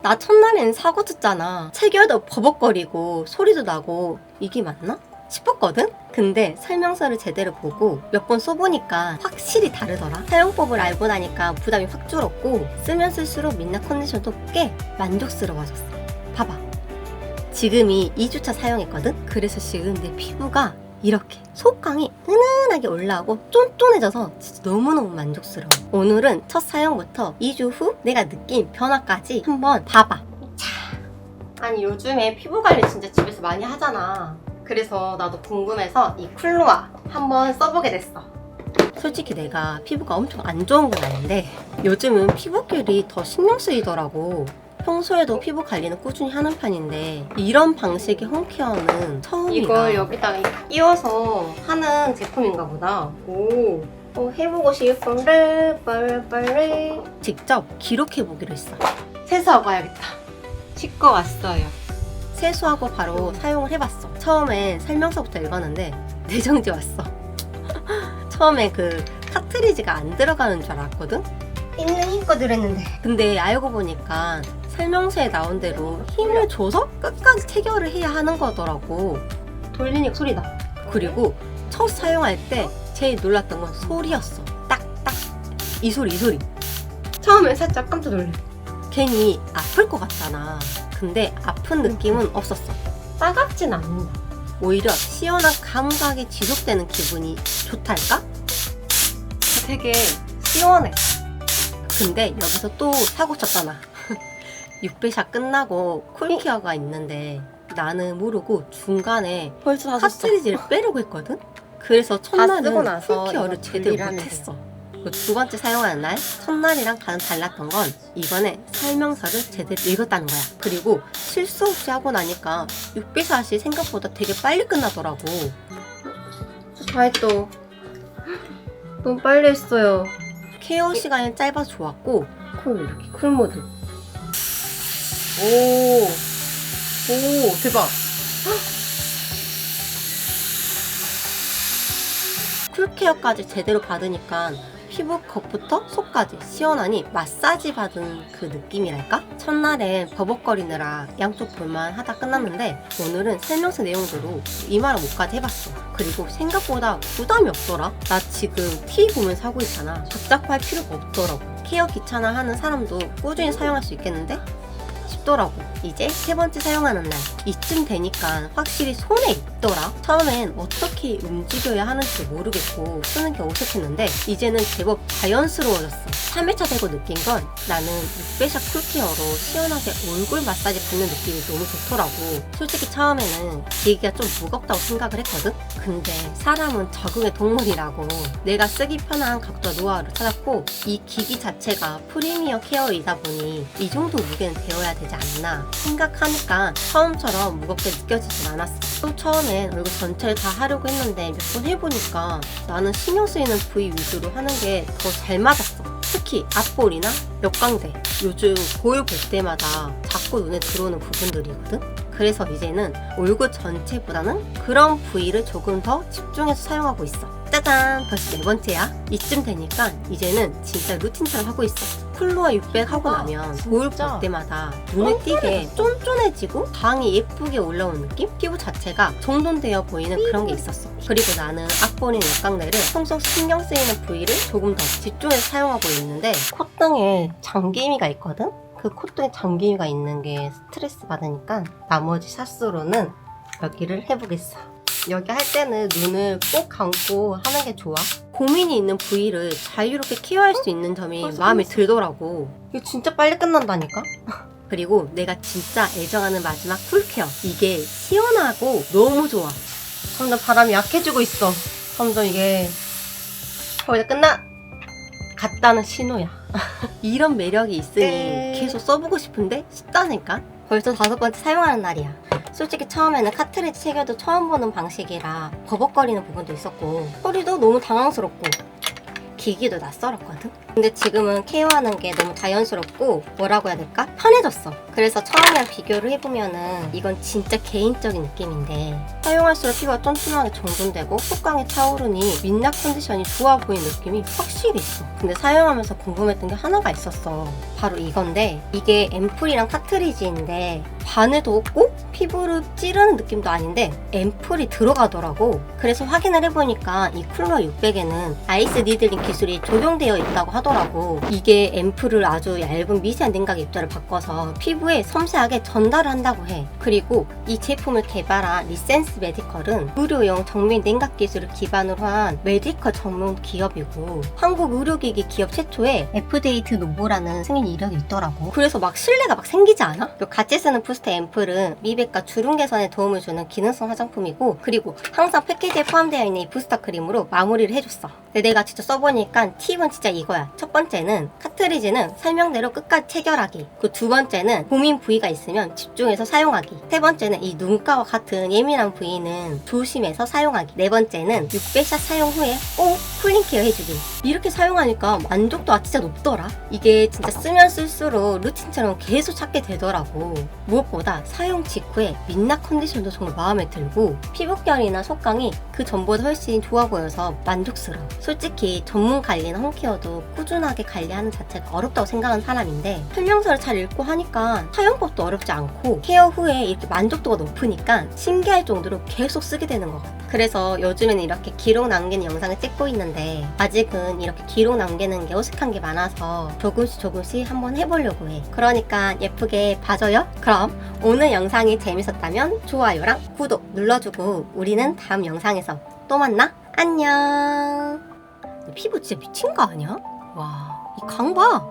나 첫날엔 사고 쳤잖아. 체결도 버벅거리고 소리도 나고 이게 맞나? 싶었거든? 근데 설명서를 제대로 보고 몇 번 써보니까 확실히 다르더라. 사용법을 알고 나니까 부담이 확 줄었고 쓰면 쓸수록 민낯 컨디션도 꽤 만족스러워졌어. 봐봐. 지금이 2주차 사용했거든? 그래서 지금 내 피부가 이렇게 속광이 은은하게 올라오고 쫀쫀해져서 진짜 너무너무 만족스러워. 오늘은 첫 사용부터 2주 후 내가 느낀 변화까지 한번 봐봐. 자, 아니 요즘에 피부 관리 진짜 집에서 많이 하잖아. 그래서 나도 궁금해서 이 쿨로아 한번 써보게 됐어. 솔직히 내가 피부가 엄청 안 좋은 건 아닌데 요즘은 피부결이 더 신경 쓰이더라고. 평소에도 피부 관리는 꾸준히 하는 편인데 이런 방식의 홈케어는 처음이라. 이걸 여기다가 끼워서 하는 제품인가 보다. 오, 해보고 싶은데 빨리 직접 기록해보기로 했어. 세수하고 와야겠다. 씻고 왔어요. 세수하고 바로 사용을 해봤어. 처음엔 설명서부터 읽었는데 내정지 왔어. 처음에 그 카트리지가 안 들어가는 줄 알았거든? 있는 힘껏 들었는데. 근데 알고 보니까 설명서에 나온 대로 힘을 줘서 끝까지 체결을 해야 하는 거더라고. 돌리니까 소리 나. 그리고 첫 사용할 때 제일 놀랐던 건 소리였어. 딱딱 이 소리. 처음엔 살짝 깜짝 놀래. 괜히 아플 것 같잖아. 근데 아픈 느낌은 없었어. 따갑진 않는다. 오히려 시원한 감각이 지속되는 기분이 좋달까? 되게 시원해. 근데 여기서 또 사고 쳤잖아. 6배샷 끝나고 쿨케어가 있는데 나는 모르고 중간에 벌써 카트리지를 빼려고 했거든? 그래서 첫날은 쿨케어를 제대로 못했어. 두 번째 사용하는 날 첫날이랑 가장 달랐던 건 이번에 설명서를 제대로 읽었다는 거야. 그리고 실수 없이 하고 나니까 6배샷이 생각보다 되게 빨리 끝나더라고. 다 했어. 너무 빨리 했어요. 케어 시간이 짧아서 좋았고 이렇게 쿨모드. 오 대박. 쿨케어까지 제대로 받으니까 피부 겉부터 속까지 시원하니 마사지 받은 그 느낌이랄까? 첫날엔 버벅거리느라 양쪽 볼만 하다 끝났는데 오늘은 설명서 내용대로 이마랑 목까지 해봤어. 그리고 생각보다 부담이 없더라. 나 지금 티 보면서 하고 있잖아. 답답할 필요가 없더라고. 케어 귀찮아 하는 사람도 꾸준히 사용할 수 있겠는데? 싶더라고. 이제 세 번째 사용하는 날 이쯤 되니까 확실히 손에 익더라. 처음엔 어떻게 움직여야 하는지 모르겠고 쓰는 게 어색했는데 이제는 제법 자연스러워졌어. 3회차 되고 느낀 건 나는 6배샷 쿨케어로 시원하게 얼굴 마사지 받는 느낌이 너무 좋더라고. 솔직히 처음에는 기기가 좀 무겁다고 생각을 했거든? 근데 사람은 적응의 동물이라고. 내가 쓰기 편한 각도 노하우를 찾았고 이 기기 자체가 프리미어 케어이다 보니 이 정도 무게는 되어야 되지 않나 생각하니까 처음처럼 무겁게 느껴지진 않았어. 또 처음엔 얼굴 전체를 다 하려고 했는데 몇 번 해보니까 나는 신경 쓰이는 부위 위주로 하는 게 더 잘 맞았어. 특히 앞볼이나 역광대. 요즘 거울 볼 때마다 자꾸 눈에 들어오는 부분들이거든? 그래서 이제는 얼굴 전체보다는 그런 부위를 조금 더 집중해서 사용하고 있어. 짜잔! 벌써 네 번째야. 이쯤 되니까 이제는 진짜 루틴처럼 하고 있어. 쿨로아 600 하고 나면 거울 볼 때마다 눈에 띄게 쫀쫀해지고 광이 예쁘게 올라온 느낌? 피부 자체가 정돈되어 보이는 그런 게 있었어. 그리고 나는 앞볼인 역광대를 평소 신경 쓰이는 부위를 조금 더 집중해서 사용하고 있는데 콧등에 장기미가 있거든? 그 콧등에 장기미가 있는 게 스트레스 받으니까 나머지 샷수로는 여기를 해보겠어. 여기 할 때는 눈을 꼭 감고 하는 게 좋아. 고민이 있는 부위를 자유롭게 케어할 수 있는 점이 마음에 들더라고. 이거 진짜 빨리 끝난다니까? 그리고 내가 진짜 애정하는 마지막 쿨케어. 이게 시원하고 너무 좋아. 점점 바람이 약해지고 있어. 점점 이게 거의 다 갔다는 신호야. 이런 매력이 있으니 계속 써보고 싶은데 쉽다니까? 벌써 5번째 사용하는 날이야. 솔직히 처음에는 카트리지 체결도 처음 보는 방식이라 버벅거리는 부분도 있었고 소리도 너무 당황스럽고 기기도 낯설었거든? 근데 지금은 케어하는 게 너무 자연스럽고 뭐라고 해야 될까? 편해졌어. 그래서 처음이랑 비교를 해보면은 이건 진짜 개인적인 느낌인데 사용할수록 피부가 쫀쫀하게 정돈되고 속광이 차오르니 민낯 컨디션이 좋아 보이는 느낌이 확실히 있어. 근데 사용하면서 궁금했던 게 하나가 있었어. 바로 이건데 이게 앰플이랑 카트리지인데 바늘도 없고 피부를 찌르는 느낌도 아닌데 앰플이 들어가더라고. 그래서 확인을 해보니까 이 쿨러 600에는 아이스 니들링 기술이 적용되어 있다고 하더라고. 이게 앰플을 아주 얇은 미세한 냉각 입자를 바꿔서 피부에 섬세하게 전달을 한다고 해. 그리고 이 제품을 개발한 리센스 메디컬은 의료용 정밀 냉각 기술을 기반으로 한 메디컬 전문 기업이고 한국 의료기기 기업 최초의 FDA 노보라는 승인 이력이 있더라고. 그래서 막 신뢰가 막 생기지 않아? 같이 쓰는 부스트 앰플은 미백과 주름 개선에 도움을 주는 기능성 화장품이고 그리고 항상 패키지에 포함되어 있는 이 부스터 크림으로 마무리를 해줬어. 근데 내가 직접 써보니까 팁은 진짜 이거야. 첫 번째는 카트리지는 설명대로 끝까지 체결하기. 그 두 번째는 고민 부위가 있으면 집중해서 사용하기. 세 번째는 이 눈가와 같은 예민한 부위는 조심해서 사용하기. 네 번째는 600샷 사용 후에 꼭 쿨링 케어 해주기. 이렇게 사용하니까 만족도가 진짜 높더라. 이게 진짜 쓰면 쓸수록 루틴처럼 계속 찾게 되더라고. 무엇보다 사용 직후에 민낯 컨디션도 정말 마음에 들고 피부결이나 속광이 그 전보다 훨씬 좋아 보여서 만족스러워. 솔직히 전문 관리나 홈케어도 꾸준하게 관리하는 자체가 어렵다고 생각하는 사람인데 설명서를 잘 읽고 하니까 사용법도 어렵지 않고 케어 후에 이렇게 만족도가 높으니까 신기할 정도로 계속 쓰게 되는 것 같아. 그래서 요즘에는 이렇게 기록 남기는 영상을 찍고 있는데 아직은 이렇게 기록 남기는 게 어색한 게 많아서 조금씩 한번 해보려고 해. 그러니까 예쁘게 봐줘요. 그럼 오늘 영상이 재밌었다면 좋아요랑 구독 눌러주고 우리는 다음 영상에서 또 만나. 안녕. 피부 진짜 미친 거 아니야? 와, 이 강 봐.